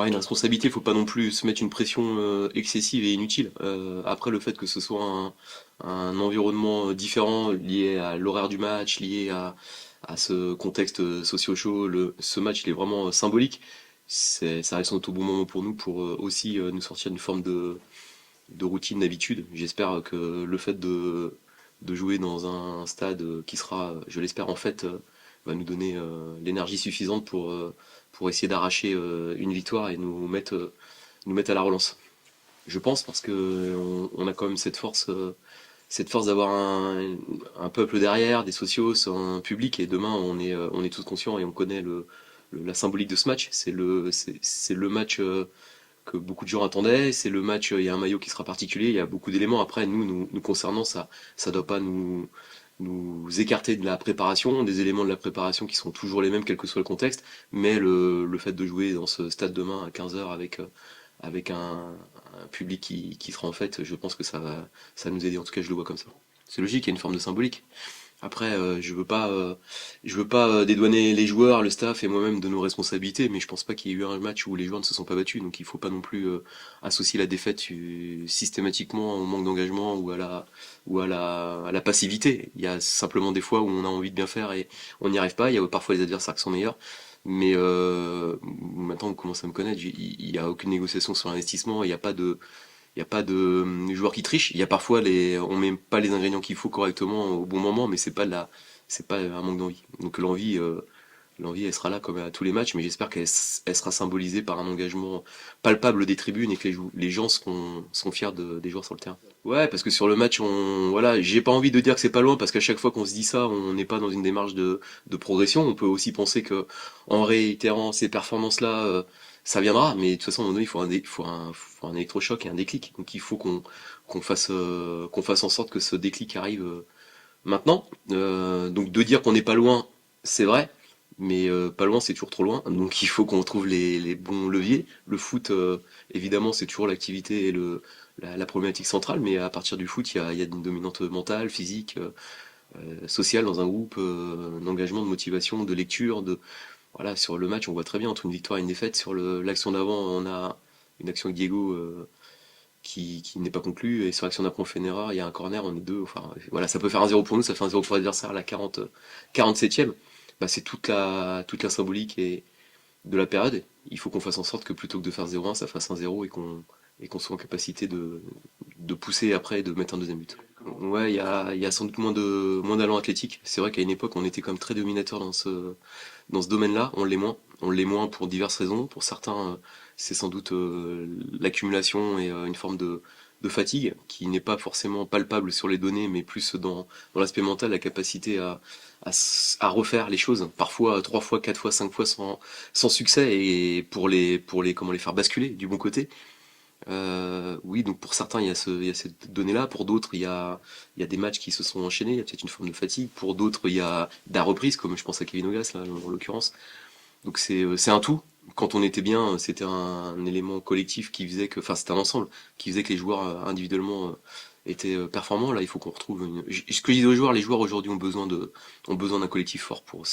une responsabilité, il faut pas non plus se mettre une pression excessive et inutile. Après, le fait que ce soit un environnement différent lié à l'horaire du match, lié à ce contexte socio-chaud, ce match il est vraiment symbolique. Ça reste au bon moment pour nous pour aussi nous sortir d'une forme de routine, d'habitude. J'espère que le fait de jouer dans un stade qui sera, je l'espère en fait, va nous donner l'énergie suffisante pour essayer d'arracher une victoire et nous mettre à la relance. Je pense parce que on a quand même cette force d'avoir un peuple derrière, des socios, un public, et demain on est tous conscients et on connaît la symbolique de ce match. C'est le match que beaucoup de gens attendaient. C'est le match, il y a un maillot qui sera particulier, il y a beaucoup d'éléments. Après, nous concernant, ça doit pas nous écarter de la préparation, des éléments de la préparation qui sont toujours les mêmes, quel que soit le contexte. Mais le fait de jouer dans ce stade demain à 15 h avec un public qui sera en fait, je pense que ça va nous aider. En tout cas, je le vois comme ça. C'est logique, il y a une forme de symbolique. Après, je veux pas dédouaner les joueurs, le staff et moi-même de nos responsabilités, mais je pense pas qu'il y ait eu un match où les joueurs ne se sont pas battus, donc il faut pas non plus associer la défaite systématiquement au manque d'engagement ou à la passivité. Il y a simplement des fois où on a envie de bien faire et on n'y arrive pas. Il y a parfois les adversaires qui sont meilleurs, mais maintenant on commence à me connaître. Il y a aucune négociation sur l'investissement, il n'y a pas de joueurs qui trichent. Il y a parfois on met pas les ingrédients qu'il faut correctement au bon moment, mais c'est pas un manque d'envie. Donc l'envie, elle sera là comme à tous les matchs, mais j'espère elle sera symbolisée par un engagement palpable des tribunes et que les gens seront fiers des joueurs sur le terrain. Ouais, parce que sur le match, voilà, j'ai pas envie de dire que c'est pas loin, parce qu'à chaque fois qu'on se dit ça, on n'est pas dans une démarche de progression. On peut aussi penser que, en réitérant ces performances-là, ça viendra, mais de toute façon, à un moment donné, faut un électrochoc et un déclic. Donc il faut qu'on fasse en sorte que ce déclic arrive maintenant. Donc de dire qu'on n'est pas loin, c'est vrai, mais pas loin, c'est toujours trop loin. Donc il faut qu'on trouve les bons leviers. Le foot, évidemment, c'est toujours l'activité et la problématique centrale, mais à partir du foot, il y a une dominante mentale, physique, sociale dans un groupe, d'engagement, de motivation, de lecture, voilà, sur le match, on voit très bien entre une victoire et une défaite. Sur l'action d'avant, on a une action avec Diego qui n'est pas conclue, et sur l'action d'après, on fait une erreur, il y a un corner, on est deux. Enfin, voilà, ça peut faire un zéro pour nous, ça fait un zéro pour l'adversaire à la 47e. Bah, c'est toute la symbolique de la période. Il faut qu'on fasse en sorte que plutôt que de faire 0-1, ça fasse un zéro et qu'on soit en capacité de pousser après et de mettre un deuxième but. Ouais, il y a sans doute moins d'allant athlétique. C'est vrai qu'à une époque, on était quand même très dominateur dans ce domaine-là. On l'est moins. On l'est moins pour diverses raisons. Pour certains, c'est sans doute l'accumulation et une forme de fatigue qui n'est pas forcément palpable sur les données, mais plus dans l'aspect mental, la capacité à refaire les choses, parfois 3 fois, 4 fois, 5 fois sans succès, et comment les faire basculer du bon côté. Oui, donc pour certains, il y a cette donnée-là. Pour d'autres, il y a des matchs qui se sont enchaînés. Il y a peut-être une forme de fatigue. Pour d'autres, il y a de la reprise, comme je pense à Kevin Augas, là, en l'occurrence. Donc c'est un tout. Quand on était bien, c'était un élément collectif qui faisait que, enfin, c'était un ensemble qui faisait que les joueurs individuellement étaient performants. Là, il faut qu'on retrouve ce que je dis aux joueurs, les joueurs aujourd'hui ont besoin d'un collectif fort pour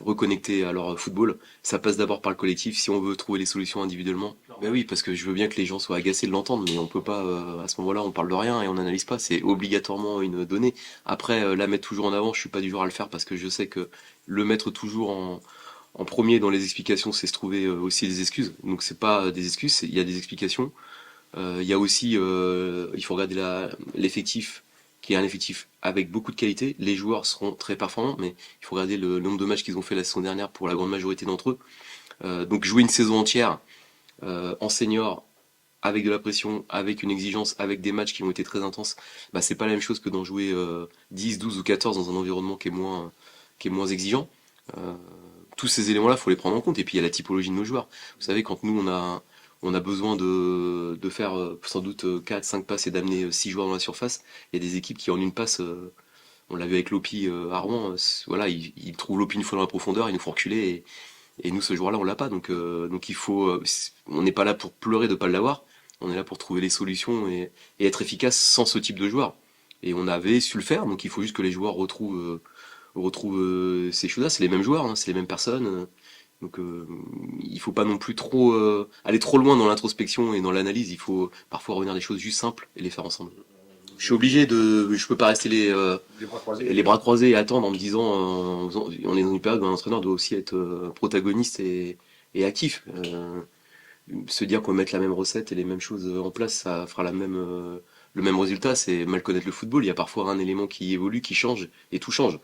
reconnecter à leur football. Ça passe d'abord par le collectif si on veut trouver les solutions individuellement. Ben oui, parce que je veux bien que les gens soient agacés de l'entendre, mais on peut pas, à ce moment-là, on parle de rien et on n'analyse pas. C'est obligatoirement une donnée. Après, la mettre toujours en avant, je suis pas du genre à le faire parce que je sais que le mettre toujours en premier dans les explications, c'est se trouver aussi des excuses. Donc c'est pas des excuses, il y a des explications. Il y a aussi, il faut regarder l'effectif, qui est un effectif avec beaucoup de qualité. Les joueurs seront très performants, mais il faut regarder le nombre de matchs qu'ils ont fait la saison dernière pour la grande majorité d'entre eux. Donc jouer une saison entière en senior, avec de la pression, avec une exigence, avec des matchs qui ont été très intenses, bah, c'est pas la même chose que d'en jouer 10, 12 ou 14 dans un environnement qui est moins exigeant. Euh, tous ces éléments-là, il faut les prendre en compte. Et puis il y a la typologie de nos joueurs. Vous savez, quand nous, on a besoin de faire sans doute 4, 5 passes et d'amener 6 joueurs dans la surface, il y a des équipes qui en une passe, on l'a vu avec Lopi à Rouen, voilà, ils trouvent Lopi une fois dans la profondeur, ils nous font reculer, et nous, ce joueur-là, on l'a pas. Donc il faut, on n'est pas là pour pleurer de pas l'avoir, on est là pour trouver les solutions et être efficace sans ce type de joueur. Et on avait su le faire, donc il faut juste que les joueurs retrouvent ces choses-là. C'est les mêmes joueurs, hein, c'est les mêmes personnes. Donc il faut pas non plus trop aller trop loin dans l'introspection et dans l'analyse. Il faut parfois revenir à des choses juste simples et les faire ensemble. Je peux pas rester les bras croisés et attendre en me disant, on est dans une période où un entraîneur doit aussi être protagoniste et actif. Se dire qu'on va mettre la même recette et les mêmes choses en place, ça fera le même résultat, c'est mal connaître le football. Il y a parfois un élément qui évolue, qui change, et tout change.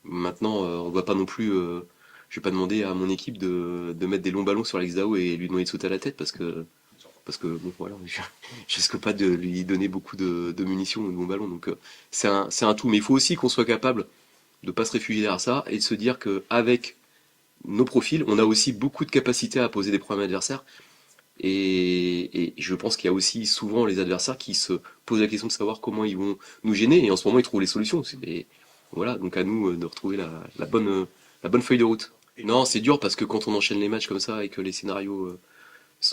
Maintenant, on ne va pas non plus. Je vais pas demander à mon équipe de mettre des longs ballons sur l'Exao et lui demander de sauter à la tête parce que bon voilà, je risque pas de lui donner beaucoup de munitions ou de longs ballons. Donc c'est un tout, mais il faut aussi qu'on soit capable de pas se réfugier derrière ça et de se dire que avec nos profils, on a aussi beaucoup de capacité à poser des problèmes adversaires et je pense qu'il y a aussi souvent les adversaires qui se posent la question de savoir comment ils vont nous gêner, et en ce moment ils trouvent les solutions. Voilà, donc à nous de retrouver la bonne feuille de route. Non, c'est dur parce que quand on enchaîne les matchs comme ça et que les scénarios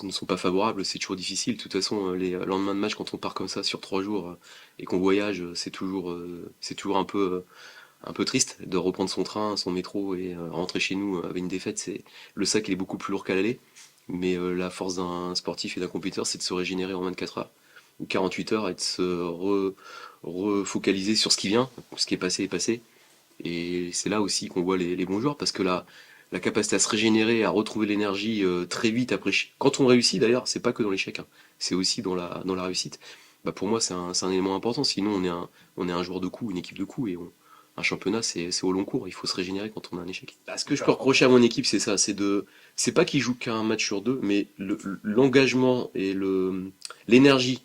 ne sont pas favorables, c'est toujours difficile. De toute façon, les lendemains de match, quand on part comme ça sur 3 jours et qu'on voyage, c'est toujours un peu triste de reprendre son train, son métro et rentrer chez nous avec une défaite. Le sac, il est beaucoup plus lourd qu'à l'aller. Mais la force d'un sportif et d'un compétiteur, c'est de se régénérer en 24 heures ou 48 heures et de se refocaliser sur ce qui vient. Ce qui est passé est passé. Et c'est là aussi qu'on voit les bons joueurs parce que la capacité à se régénérer, à retrouver l'énergie très vite après. Quand on réussit d'ailleurs, c'est pas que dans l'échec, hein, c'est aussi dans la réussite. Bah pour moi, c'est un élément important. Sinon, on est un joueur de coup, une équipe de coup. Un championnat, c'est au long cours. Il faut se régénérer quand on a un échec. Bah, ce que je peux reprocher à mon équipe, c'est ça. C'est pas qu'il joue qu'un match sur deux, mais l'engagement et l'énergie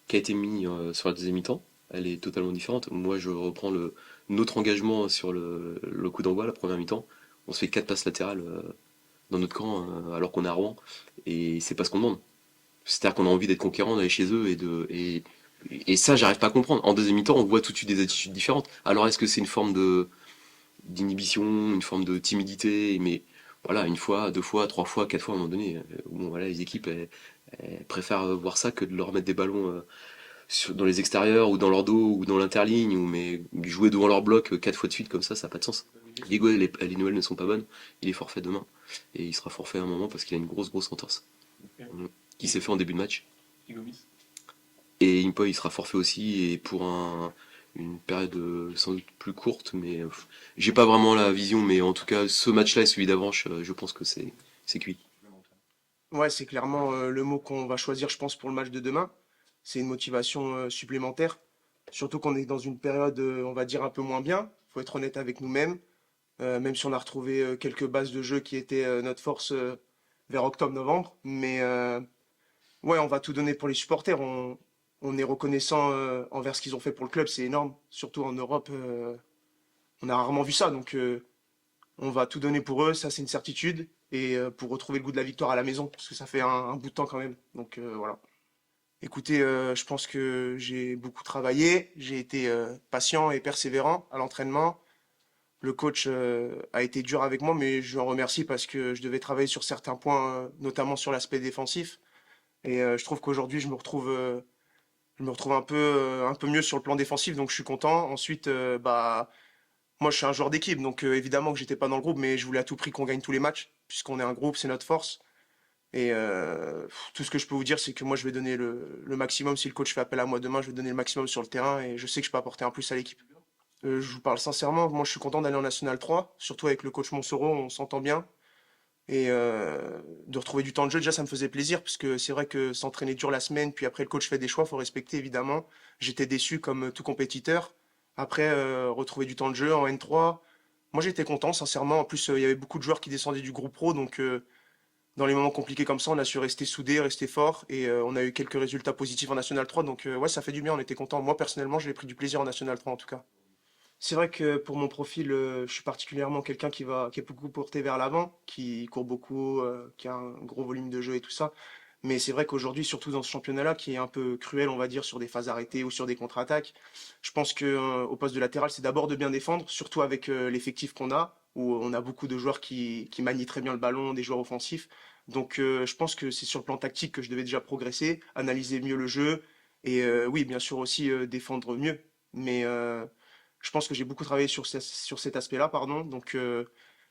qui a été mis sur la deuxième mi-temps, elle est totalement différente. Moi, je reprends notre engagement sur le coup d'envoi, la première mi-temps. On se fait 4 passes latérales dans notre camp alors qu'on est à Rouen. Et c'est pas ce qu'on demande. C'est-à-dire qu'on a envie d'être conquérant, d'aller chez eux et ça, j'arrive pas à comprendre. En deuxième mi-temps, on voit tout de suite des attitudes différentes. Alors est-ce que c'est une forme d'inhibition, une forme de timidité? Mais voilà, une fois, 2 fois, 3 fois, 4 fois à un moment donné, bon voilà, les équipes elles préfèrent voir ça que de leur mettre des ballons dans les extérieurs ou dans leur dos ou dans l'interligne, mais jouer devant leur bloc 4 fois de suite comme ça n'a pas de sens. Diego et les nouvelles ne sont pas bonnes, il est forfait demain et il sera forfait à un moment parce qu'il a une grosse entorse qui s'est fait en début de match. Et Impoy il sera forfait aussi et pour une période sans doute plus courte, mais j'ai pas vraiment la vision, mais en tout cas ce match-là et celui d'avant, je pense que c'est cuit. Ouais, c'est clairement le mot qu'on va choisir, je pense, pour le match de demain. C'est une motivation supplémentaire. Surtout qu'on est dans une période, on va dire, un peu moins bien. Faut être honnête avec nous-mêmes. Même si on a retrouvé quelques bases de jeu qui étaient notre force vers octobre-novembre. Mais ouais, on va tout donner pour les supporters. On est reconnaissant envers ce qu'ils ont fait pour le club. C'est énorme. Surtout en Europe, on a rarement vu ça. Donc, on va tout donner pour eux, ça c'est une certitude, et pour retrouver le goût de la victoire à la maison, parce que ça fait un bout de temps quand même. Donc voilà. Écoutez, je pense que j'ai beaucoup travaillé, j'ai été patient et persévérant à l'entraînement. Le coach a été dur avec moi, mais je l'en remercie parce que je devais travailler sur certains points, notamment sur l'aspect défensif. Et je trouve qu'aujourd'hui, je me retrouve un peu mieux sur le plan défensif, donc je suis content. Ensuite, bah, moi, je suis un joueur d'équipe, donc évidemment que j'étais pas dans le groupe, mais je voulais à tout prix qu'on gagne tous les matchs, puisqu'on est un groupe, c'est notre force. Et tout ce que je peux vous dire, c'est que moi, je vais donner le maximum. Si le coach fait appel à moi demain, je vais donner le maximum sur le terrain et je sais que je peux apporter un plus à l'équipe. Je vous parle sincèrement, moi, je suis content d'aller en National 3, surtout avec le coach Monsoro, on s'entend bien. Et de retrouver du temps de jeu, déjà, ça me faisait plaisir, parce que c'est vrai que s'entraîner dur la semaine, puis après le coach fait des choix, faut respecter évidemment. J'étais déçu comme tout compétiteur. Après, retrouver du temps de jeu en N3, moi j'étais content, sincèrement. En plus, il y avait beaucoup de joueurs qui descendaient du groupe pro, donc dans les moments compliqués comme ça, on a su rester soudés, rester fort, et on a eu quelques résultats positifs en National 3, donc ouais, ça fait du bien, on était content. Moi, personnellement, j'ai pris du plaisir en National 3 en tout cas. C'est vrai que pour mon profil, je suis particulièrement quelqu'un qui est beaucoup porté vers l'avant, qui court beaucoup, qui a un gros volume de jeu et tout ça. Mais c'est vrai qu'aujourd'hui, surtout dans ce championnat-là, qui est un peu cruel, on va dire, sur des phases arrêtées ou sur des contre-attaques, je pense que au poste de latéral, c'est d'abord de bien défendre, surtout avec l'effectif qu'on a, où on a beaucoup de joueurs qui manient très bien le ballon, des joueurs offensifs. Donc je pense que c'est sur le plan tactique que je devais déjà progresser, analyser mieux le jeu, et oui, bien sûr aussi défendre mieux. Mais je pense que j'ai beaucoup travaillé sur cet aspect-là, pardon. Donc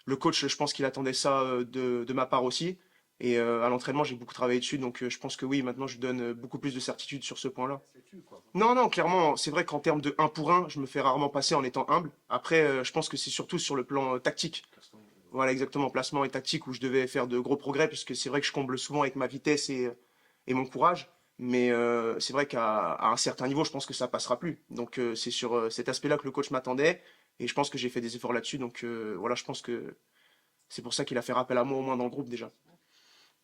Le coach, je pense qu'il attendait ça de ma part aussi. Et à l'entraînement, j'ai beaucoup travaillé dessus, donc je pense que oui, maintenant je donne beaucoup plus de certitude sur ce point-là. Non, non, clairement, c'est vrai qu'en termes de un pour un, je me fais rarement passer en étant humble. Après, je pense que c'est surtout sur le plan tactique. Voilà, exactement, placement et tactique où je devais faire de gros progrès, puisque c'est vrai que je comble souvent avec ma vitesse et mon courage. Mais c'est vrai qu'à un certain niveau, je pense que ça passera plus. Donc c'est sur cet aspect-là que le coach m'attendait, et je pense que j'ai fait des efforts là-dessus. Donc voilà, je pense que c'est pour ça qu'il a fait appel à moi au moins dans le groupe déjà.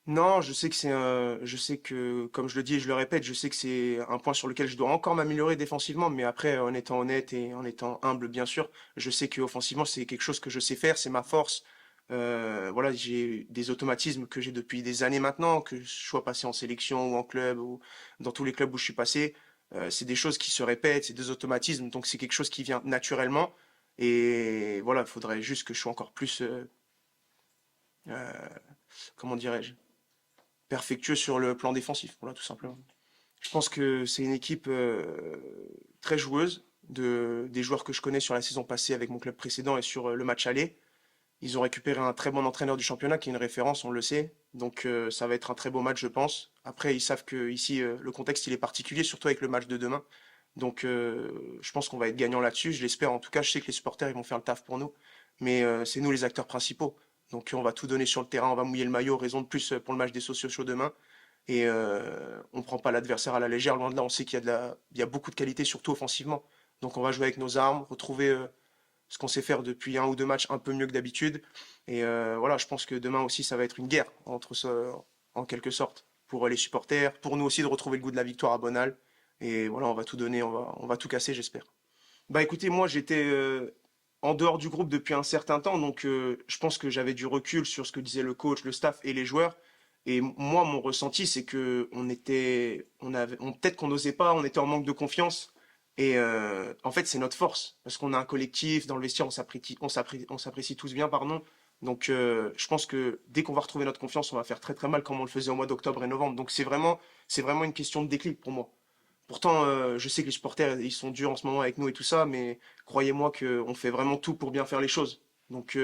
Non, je sais que je sais que, comme je le dis et je le répète, je sais que c'est un point sur lequel je dois encore m'améliorer défensivement, mais après, en étant honnête et en étant humble, bien sûr, je sais que offensivement, c'est quelque chose que je sais faire, c'est ma force. Voilà, j'ai des automatismes que j'ai depuis des années maintenant, que je sois passé en sélection ou en club ou dans tous les clubs où je suis passé. C'est des choses qui se répètent, c'est des automatismes, donc c'est quelque chose qui vient naturellement. Et voilà, il faudrait juste que je sois encore plus, euh, comment dirais-je, perfectueux sur le plan défensif, voilà, tout simplement. Je pense que c'est une équipe très joueuse, des joueurs que je connais sur la saison passée avec mon club précédent et sur le match aller. Ils ont récupéré un très bon entraîneur du championnat qui est une référence, on le sait. Donc ça va être un très beau match, je pense. Après, ils savent que ici, le contexte il est particulier, surtout avec le match de demain. Donc je pense qu'on va être gagnant là-dessus. Je l'espère. En tout cas, je sais que les supporters ils vont faire le taf pour nous. Mais c'est nous les acteurs principaux. Donc on va tout donner sur le terrain, on va mouiller le maillot, raison de plus pour le match des sociaux chauds demain. Et on ne prend pas l'adversaire à la légère, loin de là, on sait qu'il y a, il y a beaucoup de qualité, surtout offensivement. Donc on va jouer avec nos armes, retrouver ce qu'on sait faire depuis un ou deux matchs un peu mieux que d'habitude. Et voilà, je pense que demain aussi, ça va être une guerre, en quelque sorte, pour les supporters, pour nous aussi de retrouver le goût de la victoire à Bonal. Et voilà, on va tout donner, on va tout casser, j'espère. Bah écoutez, moi j'étais en dehors du groupe depuis un certain temps, donc je pense que j'avais du recul sur ce que disait le coach, le staff et les joueurs. Et moi, mon ressenti, c'est que peut-être qu'on n'osait pas, on était en manque de confiance. Et en fait, c'est notre force, parce qu'on a un collectif, dans le vestiaire, on s'apprécie tous bien, pardon. Donc je pense que dès qu'on va retrouver notre confiance, on va faire très très mal comme on le faisait au mois d'octobre et novembre. Donc c'est vraiment une question de déclic pour moi. Pourtant, je sais que les supporters, ils sont durs en ce moment avec nous et tout ça, mais croyez-moi qu'on fait vraiment tout pour bien faire les choses. Donc,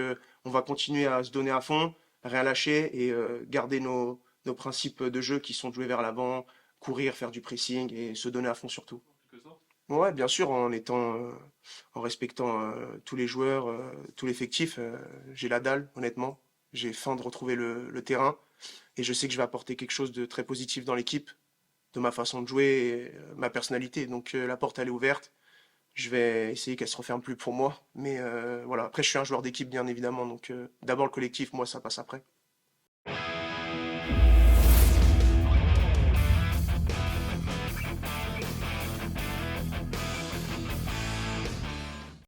on va continuer à se donner à fond, rien lâcher et garder nos principes de jeu qui sont de jouer vers l'avant, courir, faire du pressing et se donner à fond surtout. Ouais, bien sûr, en respectant tous les joueurs, tout l'effectif. J'ai la dalle, honnêtement. J'ai faim de retrouver le terrain et je sais que je vais apporter quelque chose de très positif dans l'équipe de ma façon de jouer et ma personnalité. Donc la porte elle est ouverte. Je vais essayer qu'elle se referme plus pour moi. Mais voilà. Après, je suis un joueur d'équipe, bien évidemment. Donc d'abord le collectif, moi, ça passe après.